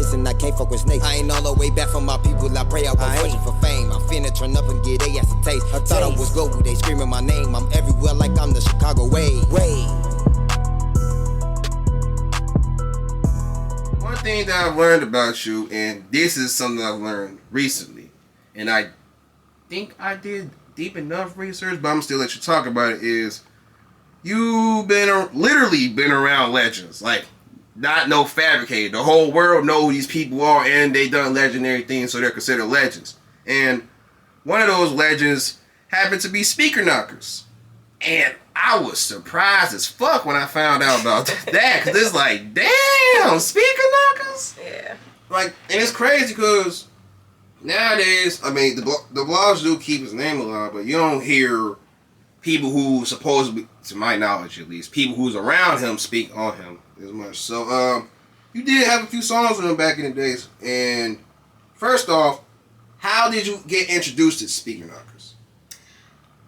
face and I can't fuck with snakes. I ain't all the way back from my people, I pray I won't fortune for fame. I'm finna turn up and get they ass a taste. I thought I was global, they screaming my name. I'm everywhere like I'm the Chicago way. One thing that I've learned about you, and this is something I've learned recently, and I think I did deep enough research, but I'm still let you talk about it, is you've literally been around legends. Like, not no fabricated. The whole world know who these people are, and they done legendary things, so they're considered legends. And one of those legends happened to be Speaker Knockerz. And I was surprised as fuck when I found out about that, because it's like, damn, Speaker Knockerz? Yeah. Like, and it's crazy because nowadays, I mean, the blogs do keep his name alive, but you don't hear people who supposedly, to my knowledge at least, people who's around him speak on him as much. So, you did have a few songs with him back in the days. And first off, how did you get introduced to Speaker Knockerz?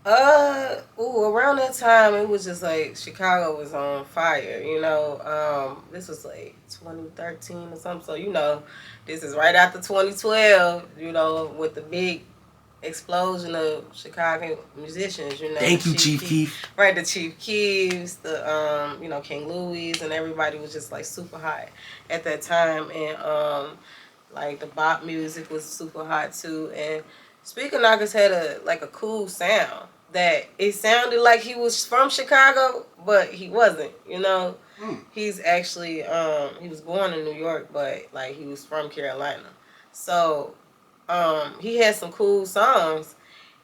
Around that time, it was just like Chicago was on fire, you know. This was like 2013 or something, so you know, this is right after 2012, you know, with the big explosion of Chicago musicians, you know. Thank you, Chief Keef. Right, the Chief Keefs, the you know, King Louis, and everybody was just like super hot at that time, and like the bop music was super hot too, and Speaker Knockerz had a cool sound that it sounded like he was from Chicago, but he wasn't, you know. He's actually he was born in New York, but like he was from Carolina. So he had some cool songs,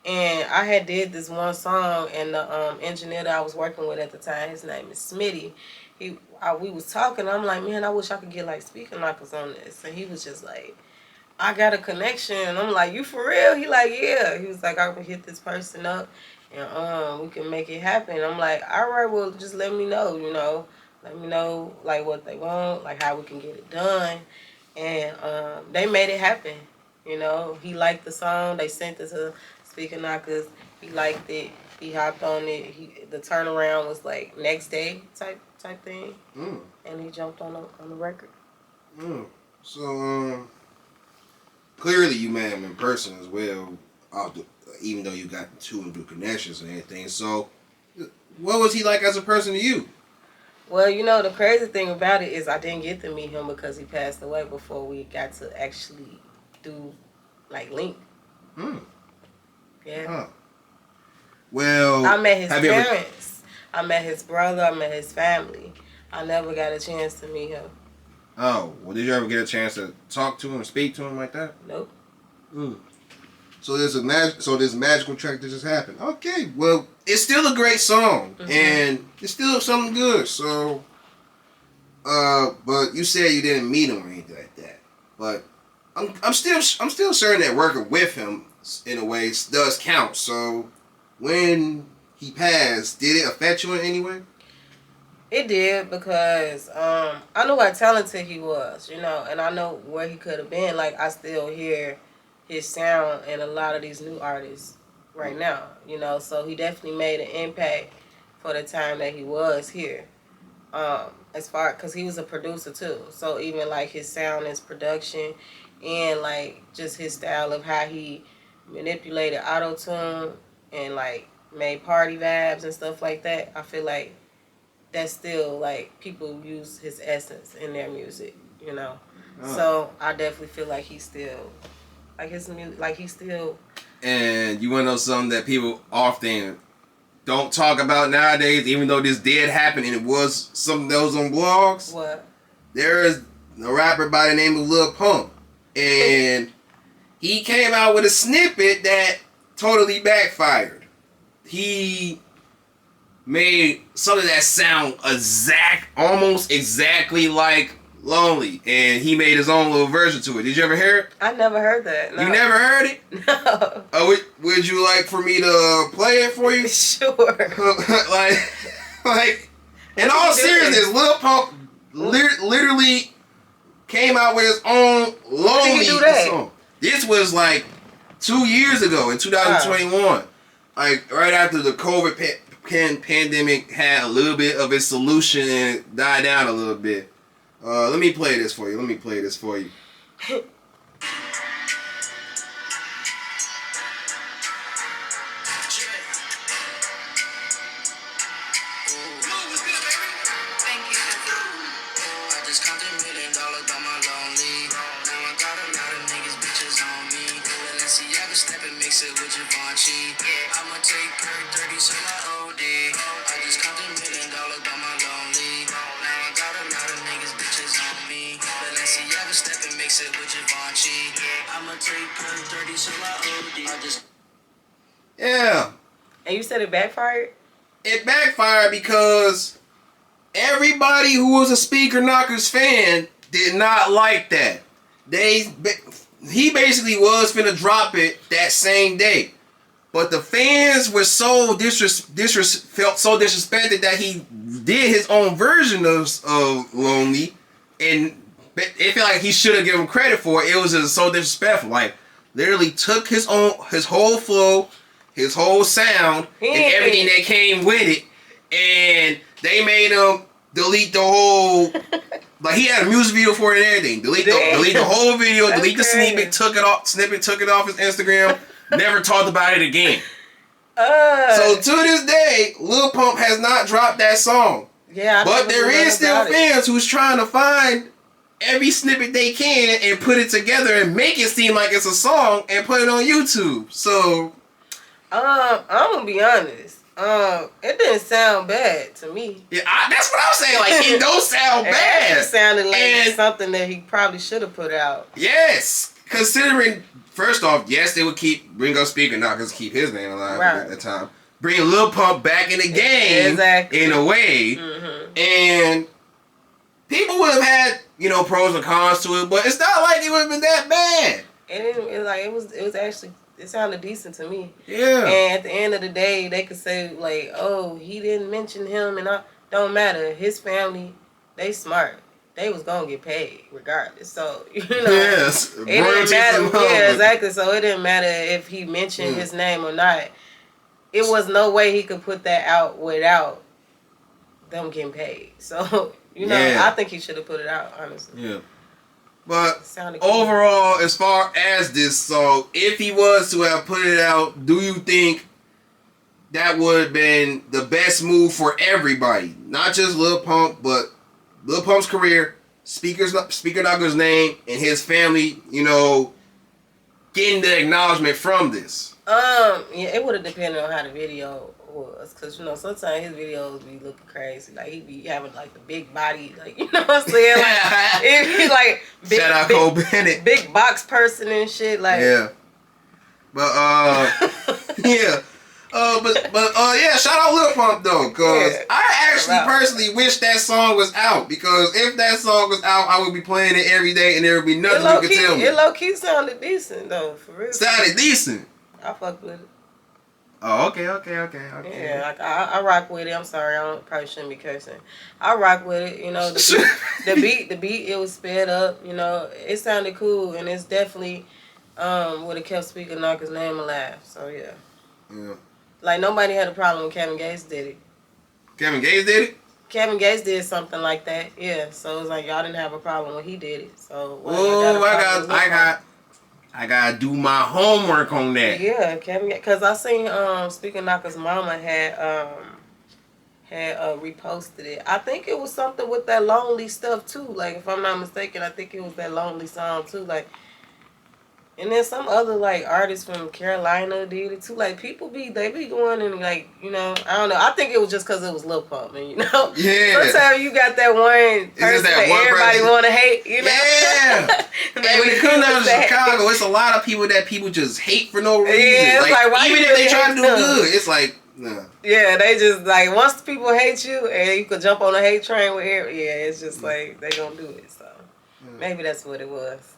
and I had did this one song, and the engineer that I was working with at the time, his name is Smitty. We was talking, I'm like, man, I wish I could get like Speaker Knockerz on this, and he was just like, I got a connection. I'm like, you for real? He like, yeah. He was like, I can hit this person up and we can make it happen. I'm like, all right, well, just let me know, you know. Let me know, like, what they want, like, how we can get it done. And they made it happen, you know. He liked the song. They sent it to Speaker Knockerz. He liked it. He hopped on it. The turnaround was, like, next day type thing. And he jumped on the record. So, clearly you met him in person as well, even though you got two and through connections and everything. So, what was he like as a person to you? Well, you know, the crazy thing about it is I didn't get to meet him because he passed away before we got to actually do, like, link. Yeah. Huh. Well, I met his parents. I met his brother. I met his family. I never got a chance to meet him. Oh, well, did you ever get a chance to talk to him, speak to him like that? Nope. So there's this magical track that just happened. Okay, well, it's still a great song, and it's still something good. So, but you said you didn't meet him or anything like that. But I'm still certain that working with him in a way does count. So, when he passed, did it affect you in any way? It did, because I knew how talented he was, you know, and I know where he could have been. Like, I still hear his sound in a lot of these new artists right now, you know, so he definitely made an impact for the time that he was here. Because he was a producer too, so even like his sound, his production, and like just his style of how he manipulated auto-tune and like made party vibes and stuff like that, I feel like that's still, like, people use his essence in their music, you know. So I definitely feel like he's still, like, his music, like, he's still. And you want to know something that people often don't talk about nowadays, even though this did happen and it was something that was on blogs? What? There is a rapper by the name of Lil Pump, and he came out with a snippet that totally backfired. He made something that sound almost exactly like Lonely, and he made his own little version to it. Did you ever hear it? I never heard that. No. You never heard it? No. Would you like for me to play it for you? Sure. like, in all seriousness, Lil Pump literally came out with his own Lonely song. This was like 2 years ago in 2021. Like, right after the COVID pandemic had a little bit of its solution and it died down a little bit. Let me play this for you. I'ma take her 30, so I OD. I just counted $1 million by my lonely. Now I got a lot of niggas, bitches on me. Balenciaga step and mix it with Givenchy. I'ma take her 30, so I OD. I just. Yeah. And you said it backfired? It backfired because everybody who was a Speaker Knockerz fan did not like that. He basically was finna drop it that same day. But the fans were so felt so disrespected that he did his own version of Lonely, and it felt like he should have given him credit for it. It was just so disrespectful. Like, literally took his whole flow, his whole sound, and everything that came with it, and they made him delete the whole. Like, he had a music video for it and everything. Delete the whole video, delete the snippet, took it off his Instagram. Never talked about it again. So to this day, Lil Pump has not dropped that song. Yeah, but there is still fans who's trying to find every snippet they can and put it together and make it seem like it's a song and put it on YouTube. So, I'm gonna be honest. It didn't sound bad to me. Yeah, that's what I'm saying. Like, it don't sound bad. It sounded like something that he probably should have put out. Yes, considering. First off, yes, they would bring up Speaker Knockerz, keep his name alive at the time. Bring Lil Pump back in the game in a way. Mm-hmm. And people would have had, pros and cons to it, but it's not like it would have been that bad. It sounded decent to me. Yeah. And at the end of the day, they could say, like, oh, he didn't mention him, and don't matter. His family, they smart. They was gonna get paid regardless. So, yes, it didn't matter. Yeah, exactly. So it didn't matter if he mentioned his name or not. It was no way he could put that out without them getting paid. So, I think he should have put it out, honestly. Yeah. But overall, as far as this song, if he was to have put it out, do you think that would have been the best move for everybody? Not just Lil Pump, but Lil Pump's career, Speaker Knockerz' name, and his family, getting the acknowledgement from this. Yeah, it would have depended on how the video was, cause sometimes his videos be looking crazy. Like, he be having like the big body, like, you know what I'm saying? Like, he's like big, shout out Cole Bennett, big box person and shit. Like, yeah, but yeah. Yeah, shout out Lil Pump though, cause I actually personally wish that song was out, because if that song was out, I would be playing it every day and there would be nothing you could tell me. It low key sounded decent though, for real. Sounded decent. I fucked with it. Oh, okay. Yeah, like I rock with it. I'm sorry, I probably shouldn't be cursing. I rock with it. The beat, it was sped up. It sounded cool, and it's definitely would have kept Speaker Knockerz' name alive. So yeah. Yeah. Like, nobody had a problem when Kevin Gates did it. Kevin Gates did it? Kevin Gates did something like that, yeah. So it's like y'all didn't have a problem when he did it. So I gotta do my homework on that. Yeah, Kevin, because I seen Speaker Knockerz' mama had reposted it. I think it was something with that lonely stuff too. Like, if I'm not mistaken, I think it was that lonely song too. Like, and then some other like artists from Carolina did it too. Like, people be going and like, I don't know. I think it was just because it was Lil Pump, and Yeah. sometimes you got that one person that everybody want to hate. Yeah. And when it comes down to Chicago, it's a lot of people that people just hate for no reason. Yeah, it's like why even if they try to do good, it's like, nah. Yeah, they just like, once people hate you and you could jump on a hate train with it's just like they gonna do it. So maybe that's what it was.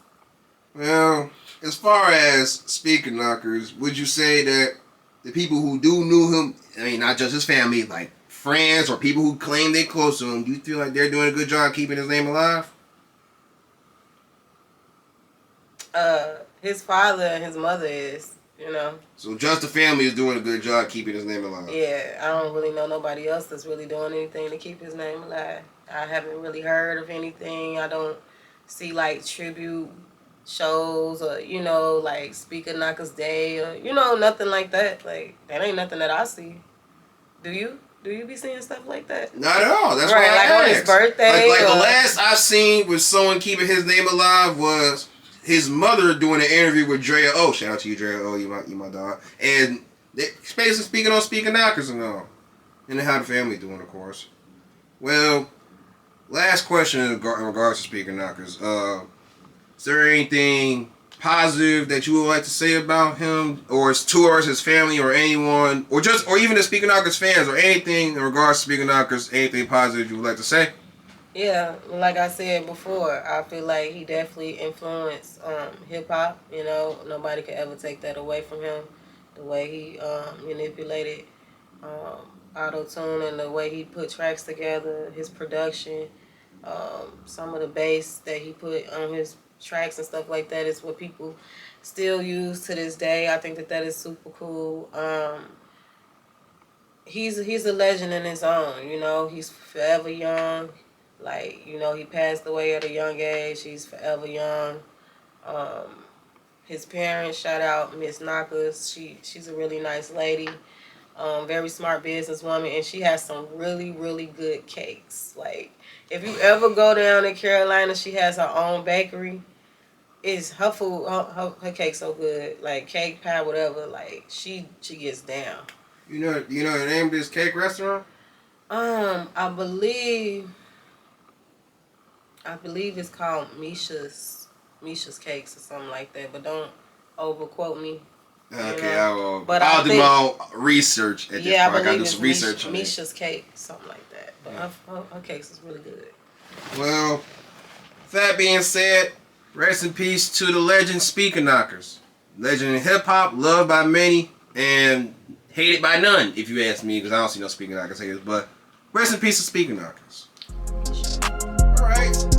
Well, as far as Speaker Knockerz, would you say that the people who knew him, I mean, not just his family, like friends or people who claim they're close to him, do you feel like they're doing a good job keeping his name alive? His father and his mother is, So just the family is doing a good job keeping his name alive. Yeah, I don't really know nobody else that's really doing anything to keep his name alive. I haven't really heard of anything. I don't see like tribute shows or like Speaker Knockerz Day or nothing like that. Like that ain't nothing that I see. Do you? Do you be seeing stuff like that? Not at all. That's right, why like I on asked. his birthday. Like the last I seen with someone keeping his name alive was his mother doing an interview with Drea O. Shout out to you, Drea O. You my dog. And they basically speaking on Speaker Knockerz and all, and how the family doing, of course. Well, last question in regards to Speaker Knockerz. Is there anything positive that you would like to say about him, or towards his family, or anyone, or even the Speaker Knockerz fans, or anything in regards to Speaker Knockerz, anything positive you would like to say? Yeah, like I said before, I feel like he definitely influenced hip hop. Nobody could ever take that away from him. The way he manipulated auto tune and the way he put tracks together, his production, some of the bass that he put on his tracks and stuff like that is what people still use to this day. I think that is super cool. He's a legend in his own. He's forever young. Like he passed away at a young age. He's forever young. His parents, shout out Miss Knockerz. She's a really nice lady. Very smart businesswoman, and she has some really, really good cakes. Like, if you ever go down in Carolina, she has her own bakery. It's her food, her cake's so good. Like, cake, pie, whatever. Like, she gets down. You know the name of this cake restaurant? I believe it's called Misha's Cakes or something like that. But don't overquote me. Okay, I'll do my own research at this point. I gotta do some research on Misha's Cake, something like that. But her cakes is really good. Well, with that being said, rest in peace to the legend Speaker Knockerz. Legend in hip hop, loved by many, and hated by none, if you ask me, because I don't see no Speaker Knockerz haters. But rest in peace to Speaker Knockerz. Alright.